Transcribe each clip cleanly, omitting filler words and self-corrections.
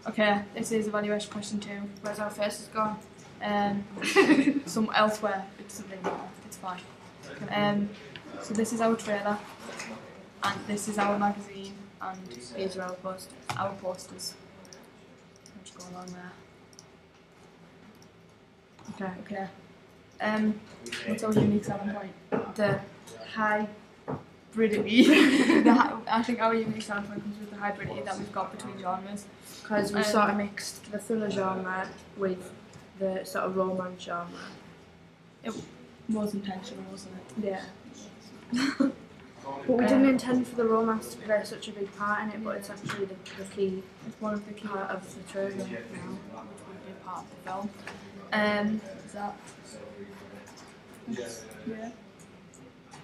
Okay, this is evaluation question 2. Where's our faces gone? Some elsewhere. It's something. It's fine. So this is our trailer, and this is our magazine, and these are our posters. Our posters. Let's go along there. Okay. What's our unique selling point? The Hybridity. I think our unique selling point comes with the hybridity that we've got between genres. Because we sort of mixed the thriller genre with the sort of romance genre. It was intentional, wasn't it? Yeah. But we didn't intend for the romance to play such a big part in it, but it's actually the key. It's one of the key part of the trailer now. Which would be a part of the film. Is that? Yeah.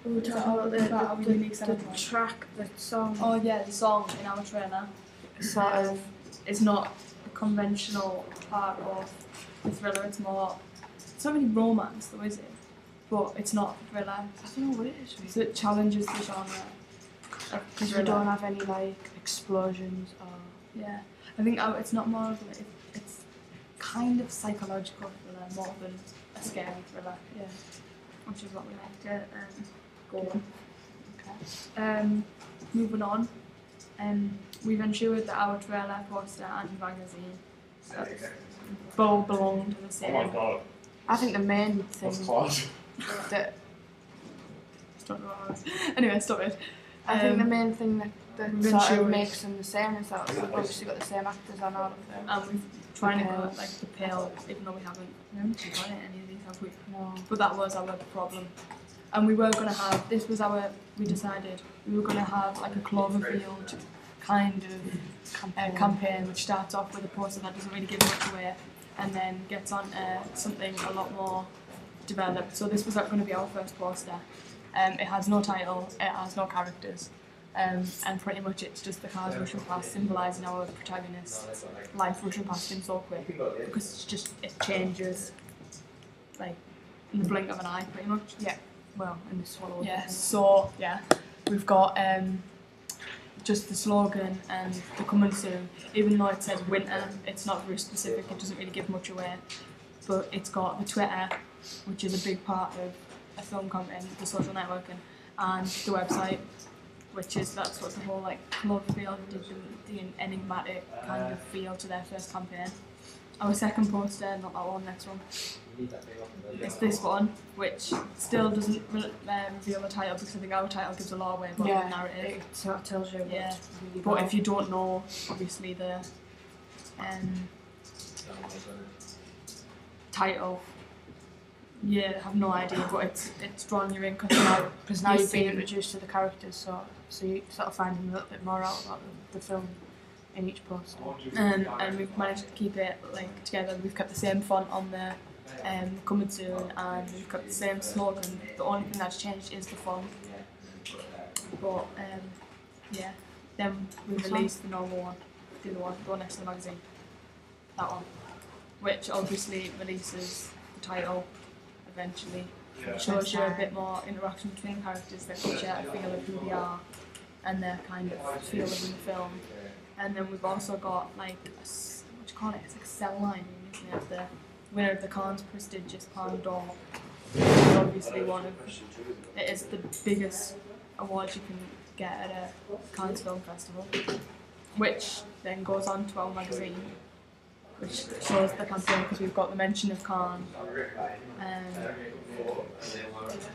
We were talking about the the track, the song. Oh yeah, the song in our trailer Sort of. is not the conventional part of the thriller. It's more. It's not really romance, though, is it? But it's not thriller. I don't know what it is. Really. So it challenges the genre. Because we don't have any like explosions or. Yeah, I think it's not more of it's kind of psychological thriller more than a scary thriller. Yeah. Which is what we like to go on. Okay. Moving on. We've ensured that our trailer, poster, and magazine both belong to the same. Oh my god. I think the main thing That's class. that Don't know what I was. Anyway, stop it. I think the main thing that we've sort of ensured- makes them the same is that we've obviously got the same actors on all of them. And we've trying to go like the pale, even though we haven't done it any of these, have we? No. But that was our problem. And we were going to have, we decided we were going to have like a Cloverfield kind of campaign which starts off with a poster that doesn't really give much away and then gets on something a lot more developed. So this was going to be our first poster. It has no title, it has no characters, and pretty much it's just the cars rushing past, symbolising our protagonist's life rushing past him so quick, because it changes like in the blink of an eye pretty much. Yeah. Well, in the swallow. Yeah, so yeah, we've got just the slogan and the coming soon. Even though it says winter, it's not very specific, it doesn't really give much away. But it's got the Twitter, which is a big part of a film content, the social networking, and the website, which is that's what the whole like Cloverfield did the enigmatic kind of feel to their first campaign. Our second poster, not that one, next one. It's this one, which still doesn't reveal the title because I think our title gives a lot away about the narrative. It sort of tells you what's really But if you don't know, obviously, the title, you have no idea, but it's drawn you in because now you've been introduced to the characters, so you sort of find a little bit more out about the film in each poster. And we've managed to keep it like together. We've kept the same font on the coming soon, and we've got the same slogan. The only thing that's changed is the font. But yeah, then we released the normal one, the other one, the one next to the magazine. That one, which obviously releases the title eventually. It shows you a bit more interaction between the characters that gives you a feel of who they are and their kind of feel of in the film. And then we've also got like what do you call it? It's like a cell line, isn't it? The winner of the Cannes prestigious Palme d'Or. It's obviously it is the biggest award you can get at a Cannes Film Festival, which then goes on to our magazine, which shows the campaign because we've got the mention of Cannes.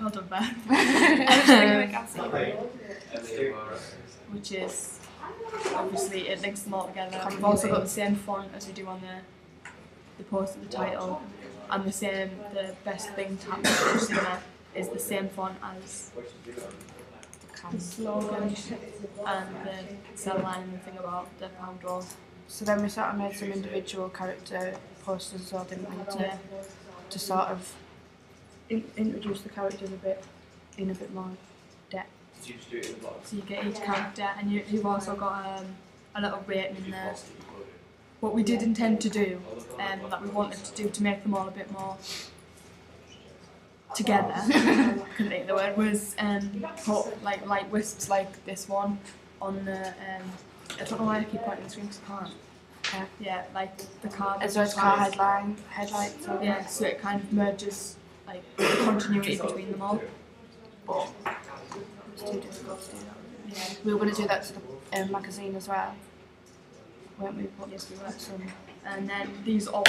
Well done, which is obviously it links them all together. We've also got the same font as we do on the post of the title, and the best thing to happen to each cinema is the same font as the slogan and the cell line and the thing about the Palme d'Or. So then we sort of made some individual character posters as well, didn't we? To sort of introduce the characters in a bit more depth. So you get each character, and you've also got a little rating in there. What we did intend to do, that we wanted to do to make them all a bit more together, couldn't think of the word, was put like light wisps like this one on the. I don't know why I keep pointing the screen because I can't. Yeah, like the car. As well as car headlights. Yeah, so it kind of merges like the continuity between them all. But it's too difficult to do that. Yeah. We were going to do that to the magazine as well, weren't we? But Yes, we were. some And then these all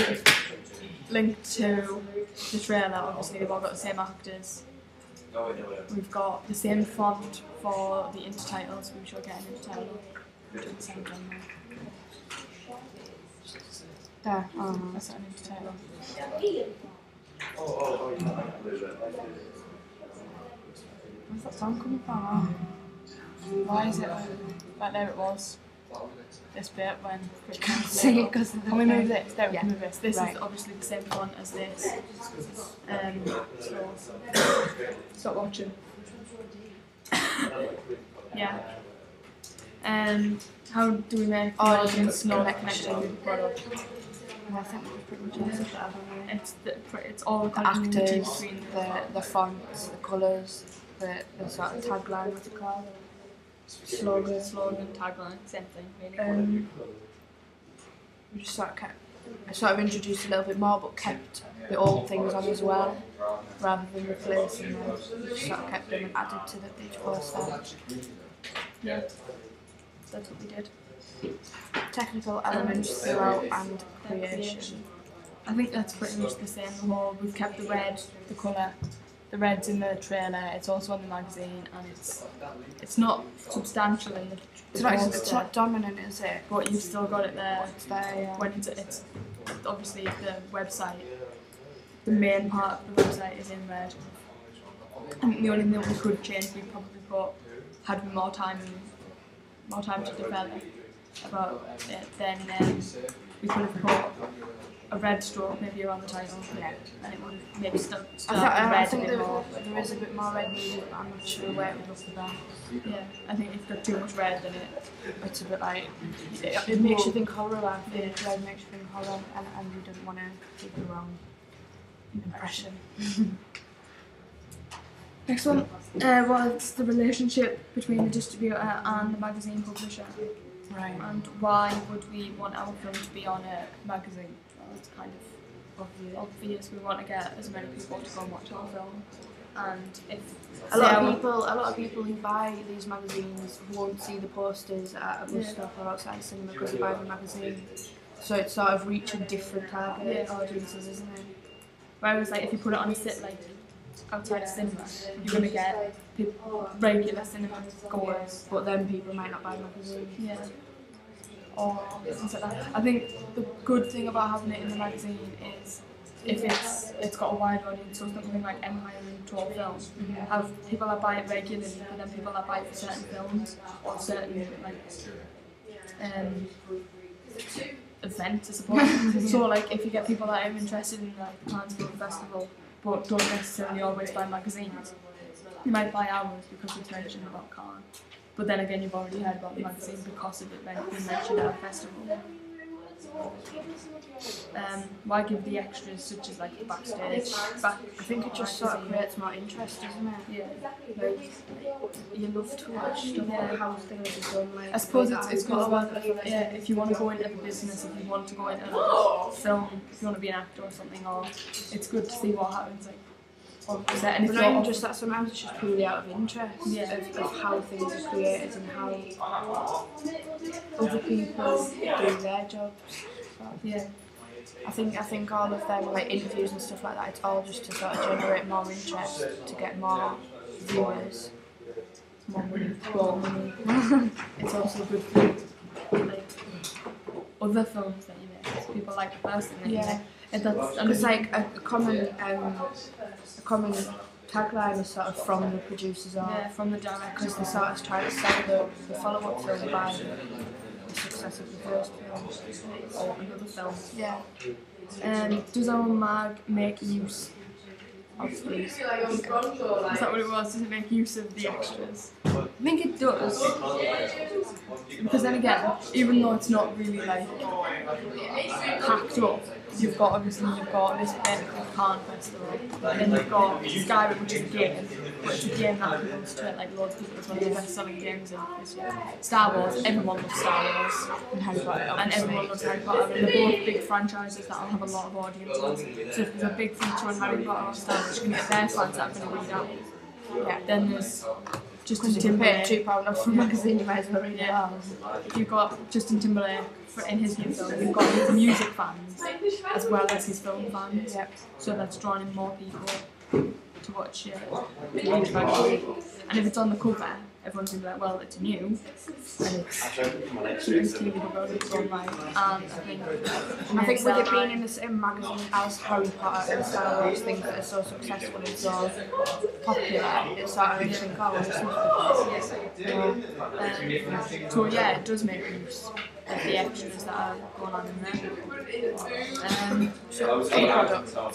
linked to the trailer. Obviously, they've all got the same actors. We've got the same font for the intertitles. We shall get an intertitle. Doing the same thing now. there. That's not an intertitle. Where's that song coming from? Why is it like there it was? This bit when You can't see it because can we move this? There we can Yeah. move this. This Right. is obviously the same font as this. So stop watching. Yeah. How do we make the audience know the connection with the product? I think we've pretty much answered that, haven't we? It's all the The continuity actors, between the fonts, the colours, the sort of tagline, what's it called? Slogan. tagline, same thing really. We just sort of introduced a little bit more, but kept the old things on as well, rather than replacing them. We just sort of kept them and added to each poster. Yeah, that's what we did. Technical elements throughout and creation. I think that's pretty much the same. The whole we've kept the red, the colour. The red's in the trailer. It's also in the magazine, and it's not substantial in the It's not dominant, is it? but you've still got it there. It's there, yeah. When it's obviously the website. The main part of the website is in red. I think the only thing that we could change, we probably put had we more time to develop about it. Then we could have put a red stroke maybe around the title, and it would have maybe start I red think a bit more. there is a bit more red needed, but I'm not sure where it would look the best. Yeah, I think if you've got too much red in it, It's a bit like it makes you think horror. I think red makes you think horror, and you don't want to give the wrong impression. Next one was the relationship between the distributor and the magazine publisher, Right. and why would we want our film to be on a magazine? Well, it's kind of obvious. We want to get as many people to go and watch our film, and if A lot of people who buy these magazines won't see the posters at a bus stop or outside the cinema because they buy the magazine. So it's sort of reaching different target audiences, isn't it? Whereas like if you put it on a sit like outside a cinema, you're gonna get people, regular cinema goers. But then people might not buy the magazine. Yeah. Or things like that. I think the good thing about having it in the magazine is if it's got a wide audience, so something like Empire and 12 films, have people that buy it regularly, but then people that buy it for certain films or certain like events, I suppose. So like if you get people that are interested in like the Cannes Film Festival but don't necessarily always buy magazines, you might buy ours because it's mentioned about Cannes. But then again, you've already heard about the magazine because of it being mentioned at a festival. Why give the extras such as like the backstage? I think it just sort of creates more interest, doesn't it? Yeah. Like, you love to watch stuff like how things are done. Like, I suppose like it's good as well. If you want to go into the business, if you want to go into film, if you want to be an actor or something, or it's good to see what happens. Like, on the set. And But not even just that, sometimes it's just purely out of interest of how things are created and how other people do their jobs. Yeah. I think all of them like interviews and stuff like that, it's all just to sort of generate more interest, to get more viewers, more money. It's also good for like other films that you make. People like the person that you make. And that's Because like a common tagline is sort of from the producers or from the director. because they sort of try to sell the follow-up film by the success of the first film or another film. Yeah. Does our mag make use of these? Is that what it was? Does it make use of the extras? I think it does. Because then again, even though it's not really like packed up, you've got this event called Cannes Festival, and then you've got Skyrim, which is a game, but it's a game that appeals to like loads of people. It's one of the best-selling games in this year. Star Wars, everyone loves Star Wars, And Harry Potter. and everyone loves Harry Potter, and they're both big franchises that'll have a lot of audiences. So if there's a big feature on Harry Potter or Star Wars, you can get their fans that are going to read out. Yeah. Then there's Justin Because you can pay Timberlake. £2 off for a magazine, you might as well read it. Yeah. You've got Justin Timberlake in his new film. You've got his music fans as well as his film fans. Yep. So that's drawing in more people to watch it. And if it's on the cover, everyone's gonna be like, well, it's new, and it's TV cover, it's online, and I think with it being in the same magazine as Harry Potter and Star Wars, things that are so successful and so popular, it's sort of makes you think, oh, so yeah, it does make use of the extras that are going on in there.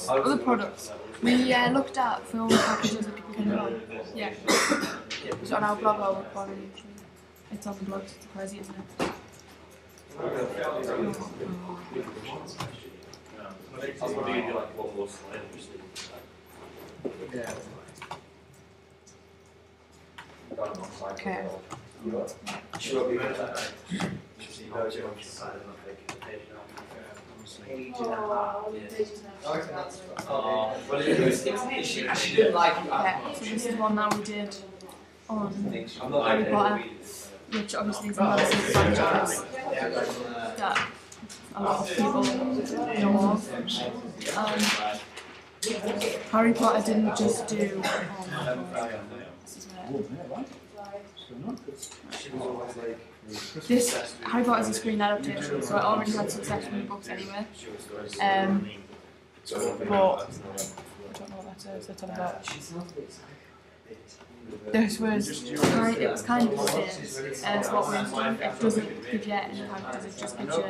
Other products. We looked at film packages that people can run. Yeah. it's on our blog or on YouTube. It's on the blog, it's crazy, isn't it? Okay. Yeah, so this is one that we did on Harry Potter, which obviously is another franchise that a lot of people know of. Harry Potter didn't just do this. Harry Potter is a screen adaptation, so it already had success from the books anyway. But I don't know what that says. That's about. This was it was kind of the same as what we've done. It doesn't give you any characters, it just gives you the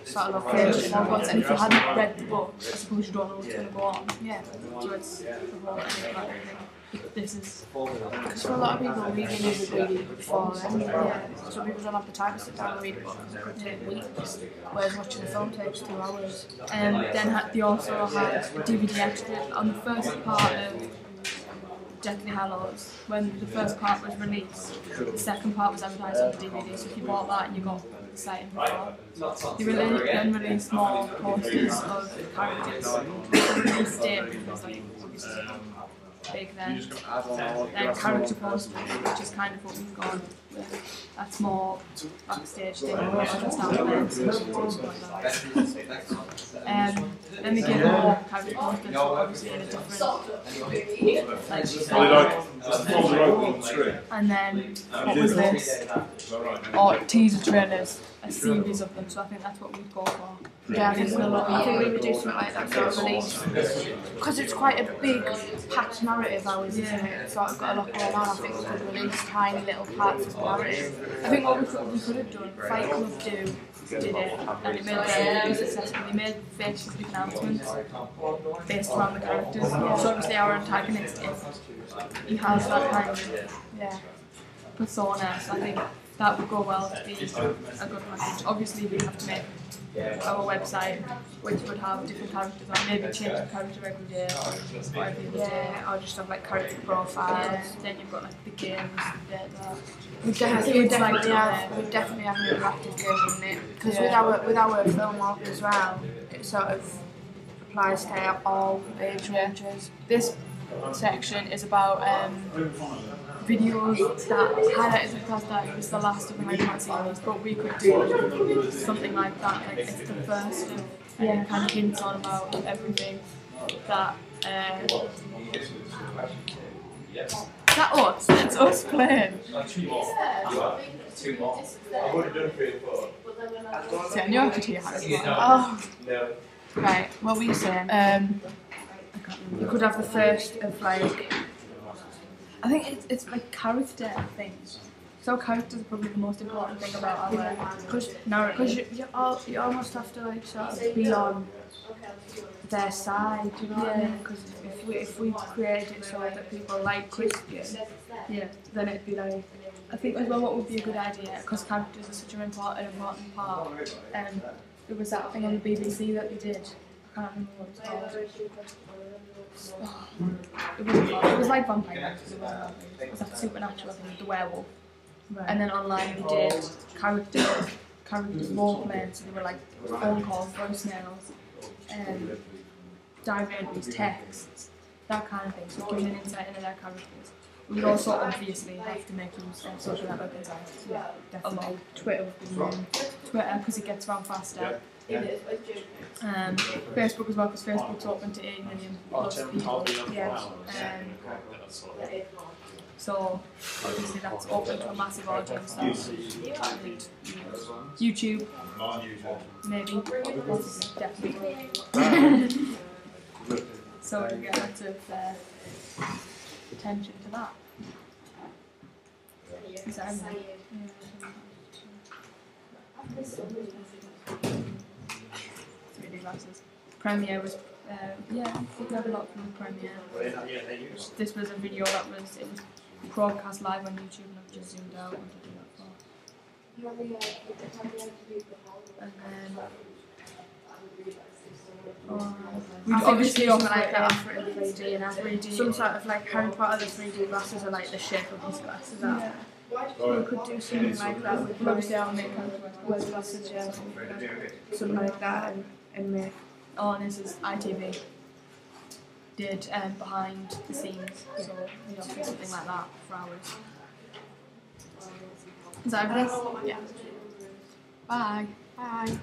sort of location of what's, and if you hadn't read the book, I suppose you don't know what's going to go on. Yeah. So it's the whole everything. This is Because for a lot of people, reading is really boring. Yeah. So people don't have the time to sit down and read a book because it could take weeks, whereas watching a film takes 2 hours. then they also had a DVD extra on the first part of Deathly Hallows. When the first part was released, the second part was advertised on the DVD, so if you bought that, you got the sight before. They then released more posters of characters. The release date was like obviously big then. Character posters, which is kind of what we've gone with. That's more backstage thing, more just out there, something like that. Then they give more character posters, obviously in a different and then what was this? Or teaser trailers, a series of them, so I think that's what we'd go for. Yeah, I think we would do something like that sort of release. Because it's quite a big, packed narrative, isn't it? It's sort of got a lot going on. I think we could release tiny little parts of the narrative. I think what we could have done, Fight Club did it, and it made them really successful. They made fake specific announcements based around the characters. So obviously our antagonist, he has that kind of persona, so I think that would go well to be a good package. Obviously we have to make our website, which would have different characters on, maybe change the character every day or every other day. Or just have like character profiles. Then you've got like the games, We'd definitely have an interactive game, wouldn't it? Because with our film walk as well, it sort of applies to all age ranges. This section is about videos that highlighted the fact that it was the last of the Harry Potter series, but we could do something like that, like it's the first of kind of hints on about everything that is that us? That's us playing. See, I knew I could hear Harry Potter. Oh. Right, what were you saying? You could have the first of like... I think it's like character things. So characters are probably the most important thing about our narrative. Because you almost have to like sort of be on their side, you know what I mean? Because if we create it so that people like Christian, then it'd be like, I think as well what would be a good idea, because characters are such an important part, it was that thing on the BBC that they did, I can't remember what it was called. It was like Vampire Diaries, but it wasn't vampires. It was like a supernatural thing with the werewolf. right. And then online they did characters role playing, so they were like phone calls, voicemails, diaries, texts, that kind of thing. So giving an insight into their characters. We would also obviously have to make use of social network insights. Yeah, definitely. A lot. Twitter would be one. Twitter, because it gets around faster. Facebook as well, because Facebook's open to 8 million plus people. Yeah. So obviously that's open to a massive audience. YouTube, maybe, possibly, definitely. So we get lots of attention to that. Is that everything? Yeah. 3D glasses. Premiere was, we have a lot from the Premiere. This was a video it was broadcast live on YouTube, and I've just zoomed out and to do that for. And then I think we should do something like that for in 3D and 3D. Some sort of like Harry Potter, the 3D glasses are like the shape of his glasses. Yeah. We could do something like that with obviously I'll make wear glasses, yeah. Something like that and make. Oh, and this is ITV. Did behind the scenes, so we don't do something like that for hours. Is that everything? Yeah. Bye. Bye.